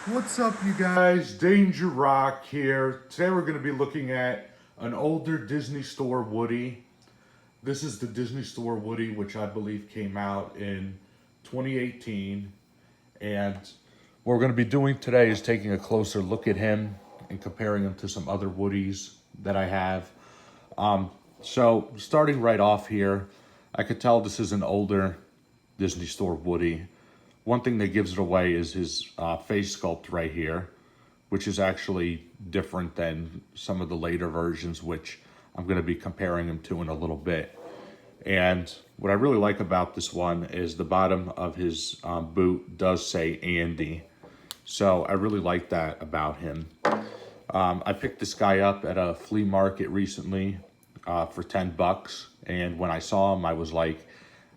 What's up, you guys? Danger Rock here. Today we're going to be looking at an older Disney Store Woody. This is the Disney Store Woody, which I believe came out in 2018. And what we're going to be doing today is taking a closer look at him and comparing him to some other Woodies that I have. So starting right off here, I could tell this is an older Disney Store Woody. One thing that gives it away is his face sculpt right here, which is actually different than some of the later versions, which I'm going to be comparing him to in a little bit. And what I really like about this one is the bottom of his boot does say Andy. So I really like that about him. I picked this guy up at a flea market recently for $10. And when I saw him, I was like,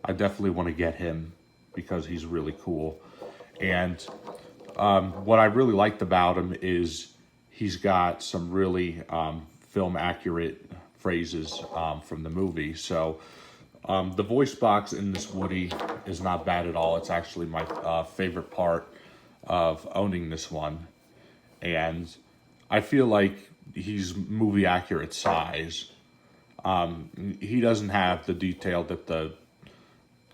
I definitely want to get him because he's really cool. And what I really liked about him is he's got some really film accurate phrases from the movie. So the voice box in this Woody is not bad at all. It's actually my favorite part of owning this one. And I feel like he's movie accurate size. He doesn't have the detail that the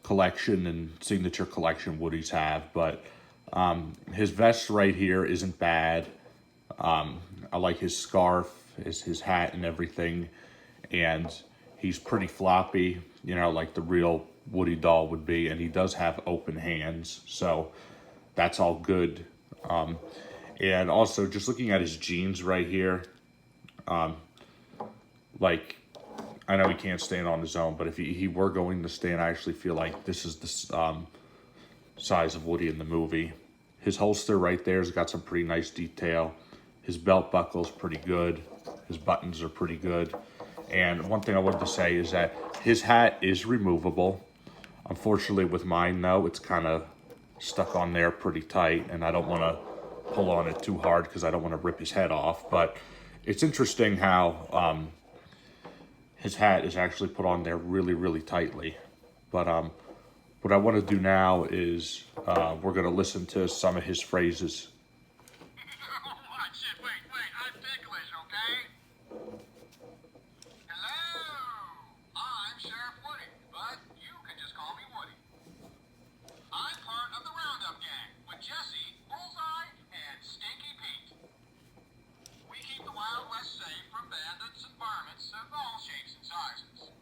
collection and signature collection Woodies have, but his vest right here isn't bad. I like his scarf, his hat and everything, and he's pretty floppy, you know, like the real Woody doll would be, and he does have open hands, so that's all good. And also, just looking at his jeans right here, like, I know he can't stand on his own, but if he were going to stand, I actually feel like this is the size of Woody in the movie. His holster right there has got some pretty nice detail. His belt buckle's pretty good. His buttons are pretty good. And one thing I wanted to say is that his hat is removable. Unfortunately, with mine, though, it's kind of stuck on there pretty tight, and I don't want to pull on it too hard because I don't want to rip his head off. But it's interesting how his hat is actually put on there really, really tightly. But what I want to do now is we're going to listen to some of his phrases. Watch it. Wait. I'm ticklish, okay? Hello. I'm Sheriff Woody, but you can just call me Woody. I'm part of the Roundup Gang with Jesse, Bullseye, and Stinky Pete. We keep the Wild West safe from bandits and varmints of all shapes and sizes.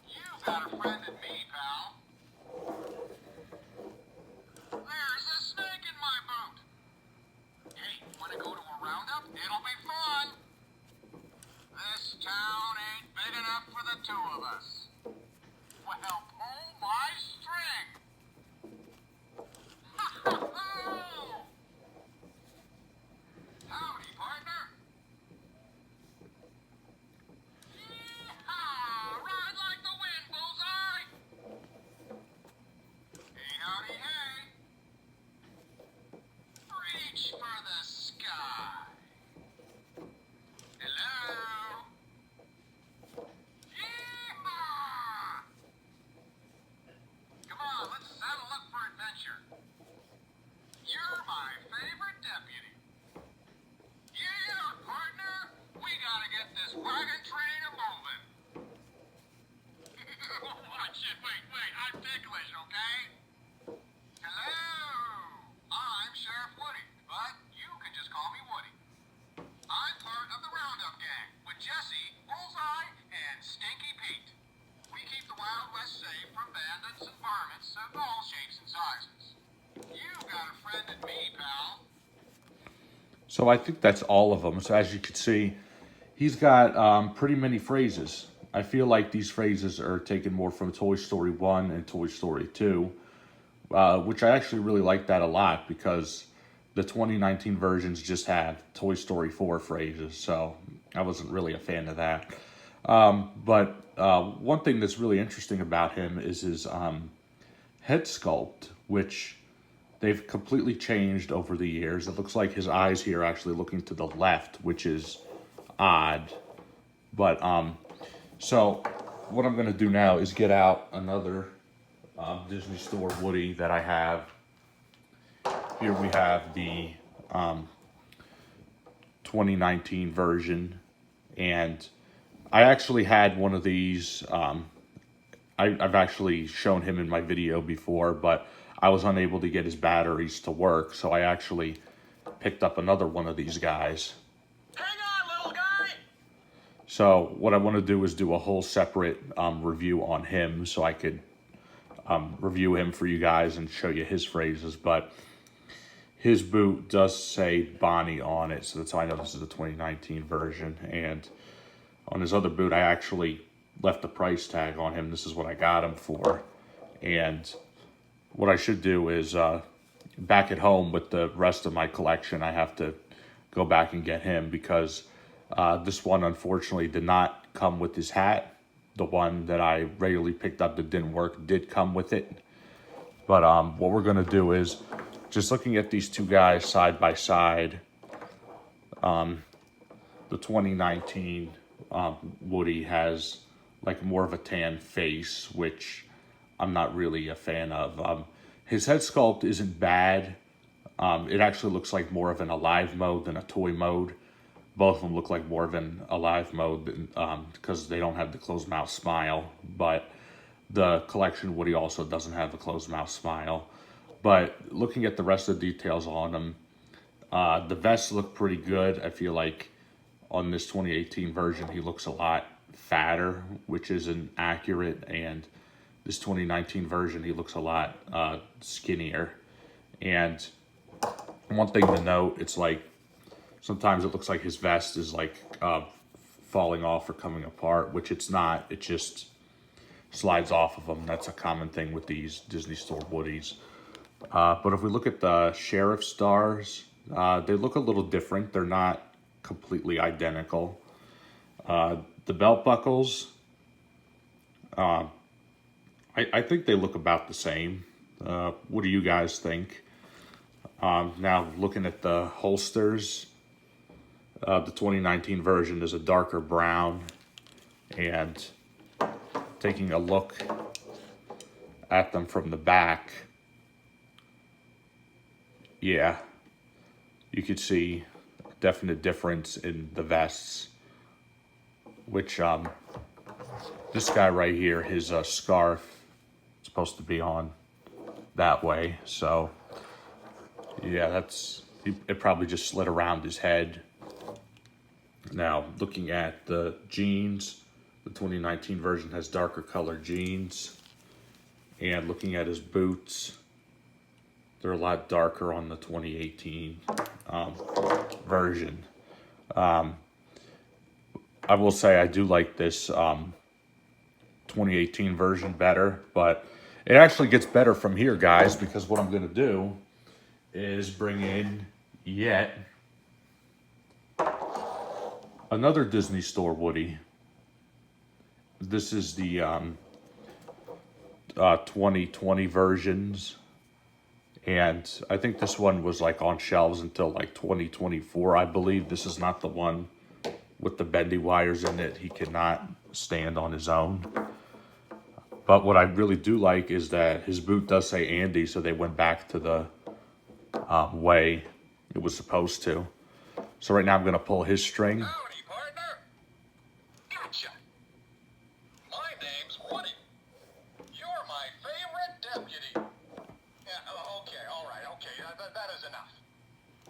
You've got a friend in me, pal. There's a snake in my boot. Hey, wanna go to a roundup? It'll be fun. This town ain't big enough for the two of us. Well, pull my string. Howdy, partner. Yeehaw! Ride like the wind, Bullseye. Hey, howdy, hey. Reach for the sky. Hello. Yeehaw! Come on, let's saddle up for adventure. You're my favorite deputy. Yeah, partner. We gotta get this wagon train a-moving. Watch it. Wait. I'm ticklish, okay? Hello. I'm Sheriff Woody, but you can just call me Woody. I'm part of the Roundup Gang with Jesse, Bullseye, and Stinky Pete. We keep the Wild West safe from bandits and varmints of all shapes and sizes. You've got a friend in me, pal. So I think that's all of them. So as you can see, he's got pretty many phrases. I feel like these phrases are taken more from Toy Story 1 and Toy Story 2, which I actually really like that a lot because the 2019 versions just have Toy Story 4 phrases, so I wasn't really a fan of that. But one thing that's really interesting about him is his head sculpt, which they've completely changed over the years. It looks like his eyes here are actually looking to the left, which is odd. But so what I'm going to do now is get out another Disney Store Woody that I have Here we have the 2019 version, and I actually had one of these. I've actually shown him in my video before, but I was unable to get his batteries to work, so I actually picked up another one of these guys. Hang on, little guy! So what I want to do is do a whole separate review on him, so I could review him for you guys and show you his phrases. But his boot does say Bonnie on it, so that's how I know this is the 2019 version. And on his other boot, I actually left the price tag on him. This is what I got him for. And what I should do is back at home with the rest of my collection, I have to go back and get him, because this one unfortunately did not come with his hat. The one that I regularly picked up that didn't work did come with it. But what we're gonna do is, just looking at these two guys side by side, the 2019 Woody has like more of a tan face, which I'm not really a fan of. His head sculpt isn't bad. It actually looks like more of an alive mode than a toy mode. Both of them look like more of an alive mode because they don't have the closed mouth smile. But the collection Woody also doesn't have the closed mouth smile. But looking at the rest of the details on them, the vests look pretty good. I feel like on this 2018 version, he looks a lot fatter, which isn't accurate. And this 2019 version, he looks a lot skinnier. And one thing to note, it's like sometimes it looks like his vest is like falling off or coming apart, which it's not. It just slides off of them. That's a common thing with these Disney Store Woodies. But if we look at the sheriff stars, they look a little different. They're not completely identical. The belt buckles, I think they look about the same. What do you guys think? Now looking at the holsters, the 2019 version is a darker brown, and taking a look at them from the back, yeah, you could see a definite difference in the vests, which this guy right here, his scarf is supposed to be on that way, so yeah, it probably just slid around his head. Now looking at the jeans, the 2019 version has darker colored jeans, and looking at his boots, they're a lot darker on the 2018 version. I will say I do like this 2018 version better, but it actually gets better from here, guys, because what I'm going to do is bring in yet another Disney Store Woody. This is the 2020 versions, and I think this one was like on shelves until like 2024. I believe this is not the one with the bendy wires in it. He cannot stand on his own. But what I really do like is that his boot does say Andy, so they went back to the way it was supposed to. So right now I'm going to pull his string. Howdy, partner. Gotcha. My name's Woody. You're my favorite deputy. Yeah, okay, all right, okay. That is enough.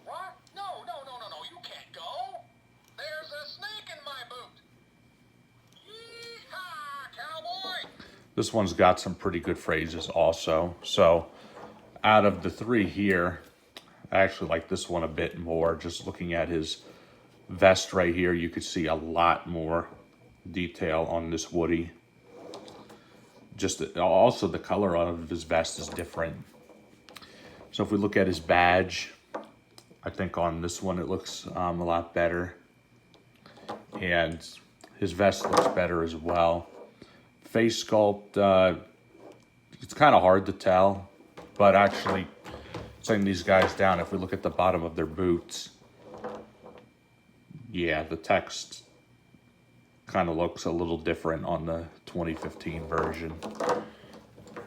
What? No, you can't go. There's a snake in my boot. Yee-haw, cowboy. This one's got some pretty good phrases also. So out of the three here, I actually like this one a bit more. Just looking at his vest right here, you could see a lot more detail on this Woody. Just also the color of his vest is different. So if we look at his badge, I think on this one it looks a lot better. And his vest looks better as well. Face sculpt, it's kind of hard to tell, but actually setting these guys down, if we look at the bottom of their boots, yeah, the text kind of looks a little different on the 2015 version.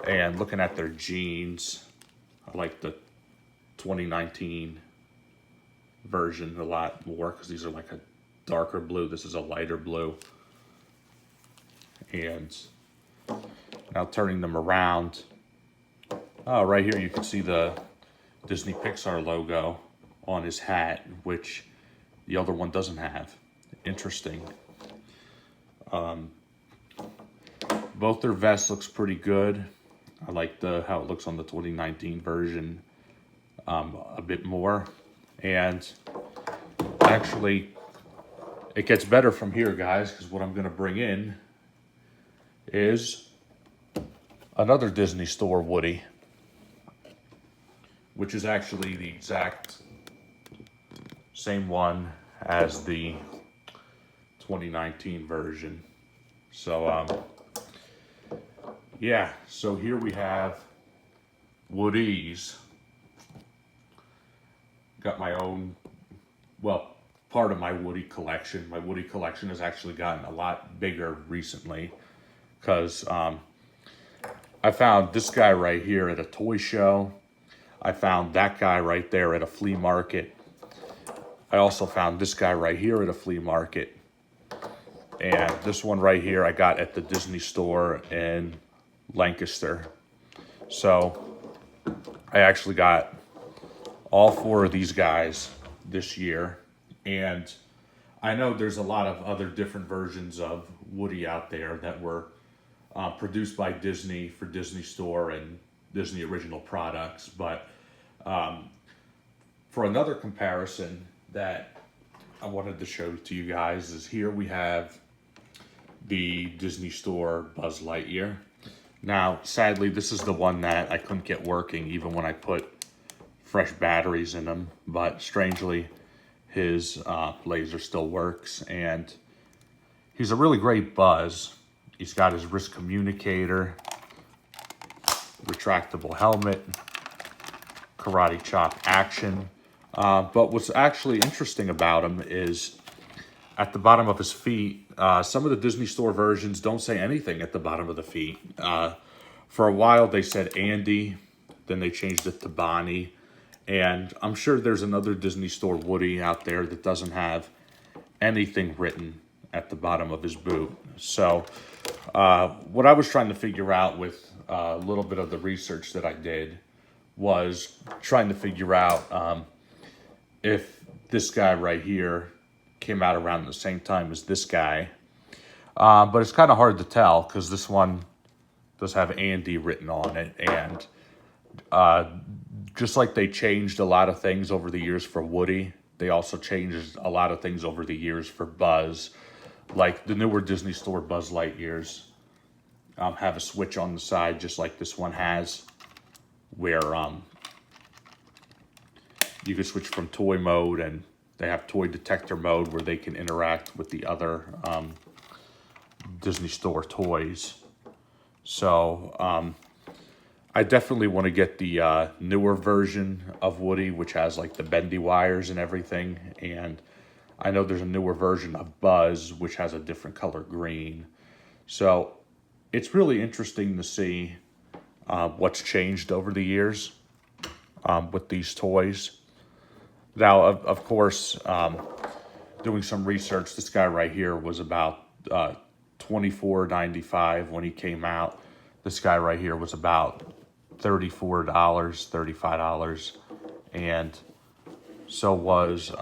And looking at their jeans, I like the 2019 version a lot more because these are like a darker blue. This is a lighter blue. And now turning them around, right here you can see the Disney Pixar logo on his hat, which the other one doesn't have. Interesting. Both their vests looks pretty good. I like how it looks on the 2019 version a bit more. And actually, it gets better from here, guys, because what I'm going to bring in is another Disney Store Woody, which is actually the exact same one as the 2019 version. So, yeah, so here we have Woodies. Got my own, well, part of my Woody collection. My Woody collection has actually gotten a lot bigger recently because I found this guy right here at a toy show. I found that guy right there at a flea market. I also found this guy right here at a flea market. And this one right here I got at the Disney store in Lancaster. So I actually got all 4 of these guys this year. And I know there's a lot of other different versions of Woody out there that were produced by Disney for Disney Store and Disney original products. But for another comparison that I wanted to show to you guys is here we have the Disney Store Buzz Lightyear. Now, sadly, this is the one that I couldn't get working even when I put fresh batteries in them. But strangely, his laser still works, and he's a really great Buzz. He's got his wrist communicator, retractable helmet, karate chop action. But what's actually interesting about him is at the bottom of his feet, some of the Disney Store versions don't say anything at the bottom of the feet. For a while they said Andy, then they changed it to Bonnie. And I'm sure there's another Disney Store Woody out there that doesn't have anything written at the bottom of his boot. So what I was trying to figure out with a little bit of the research that I did was trying to figure out if this guy right here came out around the same time as this guy. But it's kind of hard to tell because this one does have Andy written on it. And just like they changed a lot of things over the years for Woody, they also changed a lot of things over the years for Buzz. Like the newer Disney Store Buzz Lightyears have a switch on the side just like this one has, where you can switch from toy mode, and they have toy detector mode where they can interact with the other Disney Store toys. So I definitely want to get the newer version of Woody, which has like the bendy wires and everything. And I know there's a newer version of Buzz, which has a different color green. So it's really interesting to see what's changed over the years with these toys. Now, of course, doing some research, this guy right here was about $24.95 when he came out. This guy right here was about $34, $35, and so was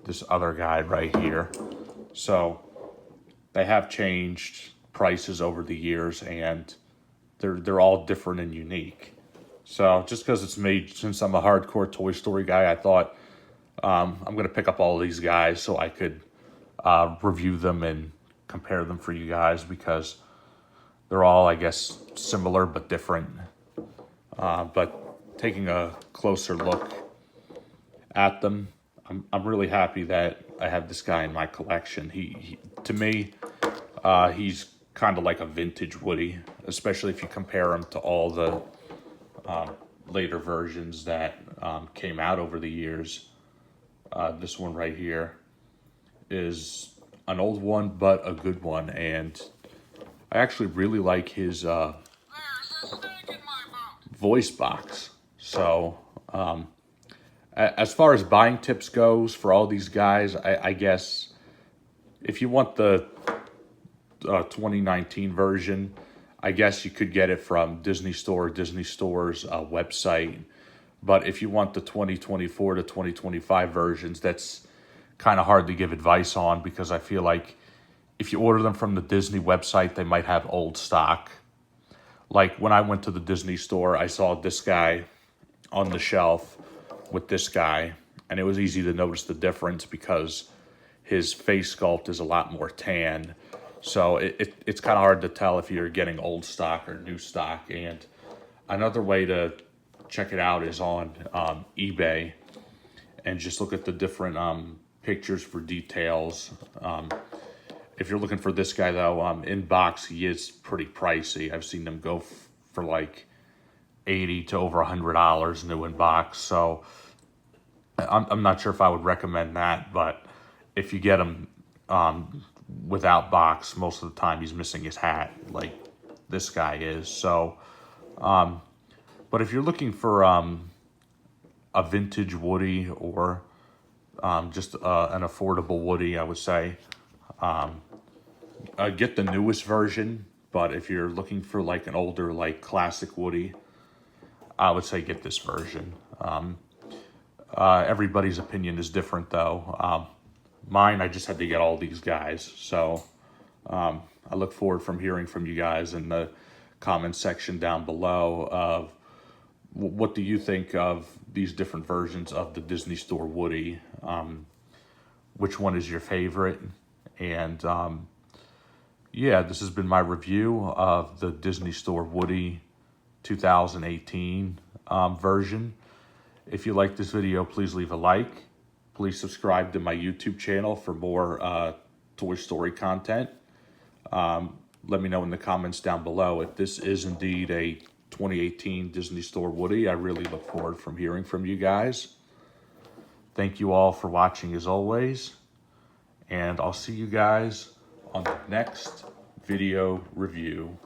this other guy right here. So they have changed prices over the years, and they're all different and unique. So just because it's made, since I'm a hardcore Toy Story guy, I thought I'm going to pick up all of these guys so I could review them and compare them for you guys, because they're all, I guess, similar but different. But taking a closer look at them, I'm really happy that I have this guy in my collection. He to me, he's kind of like a vintage Woody, especially if you compare him to all the later versions that came out over the years. This one right here is an old one, but a good one, and I actually really like his There's a snake in my boot. voice box. So As far as buying tips goes for all these guys, I guess if you want the 2019 version, I guess you could get it from Disney Store's website. But if you want the 2024 to 2025 versions, that's kind of hard to give advice on, because I feel like if you order them from the Disney website, they might have old stock. Like when I went to the Disney store, I saw this guy on the shelf with this guy, and it was easy to notice the difference because his face sculpt is a lot more tan. So it's kind of hard to tell if you're getting old stock or new stock. And another way to check it out is on eBay, and just look at the different pictures for details. If you're looking for this guy though, in box he is pretty pricey. I've seen them go for like $80 to over $100 new in box. So I'm not sure if I would recommend that, but if you get him without box, most of the time he's missing his hat, like this guy is. So, but if you're looking for a vintage Woody, or just an affordable Woody, I would say get the newest version. But if you're looking for like an older, like classic Woody, I would say get this version. Everybody's opinion is different though. Mine, I just had to get all these guys. So I look forward from hearing from you guys in the comment section down below of what do you think of these different versions of the Disney Store Woody. Which one is your favorite? And yeah, this has been my review of the Disney Store Woody 2018 version. If you like this video, please leave a like. Please subscribe to my YouTube channel for more Toy Story content. Let me know in the comments down below if this is indeed a 2018 Disney Store Woody. I really look forward from hearing from you guys. Thank you all for watching as always, and I'll see you guys on the next video review.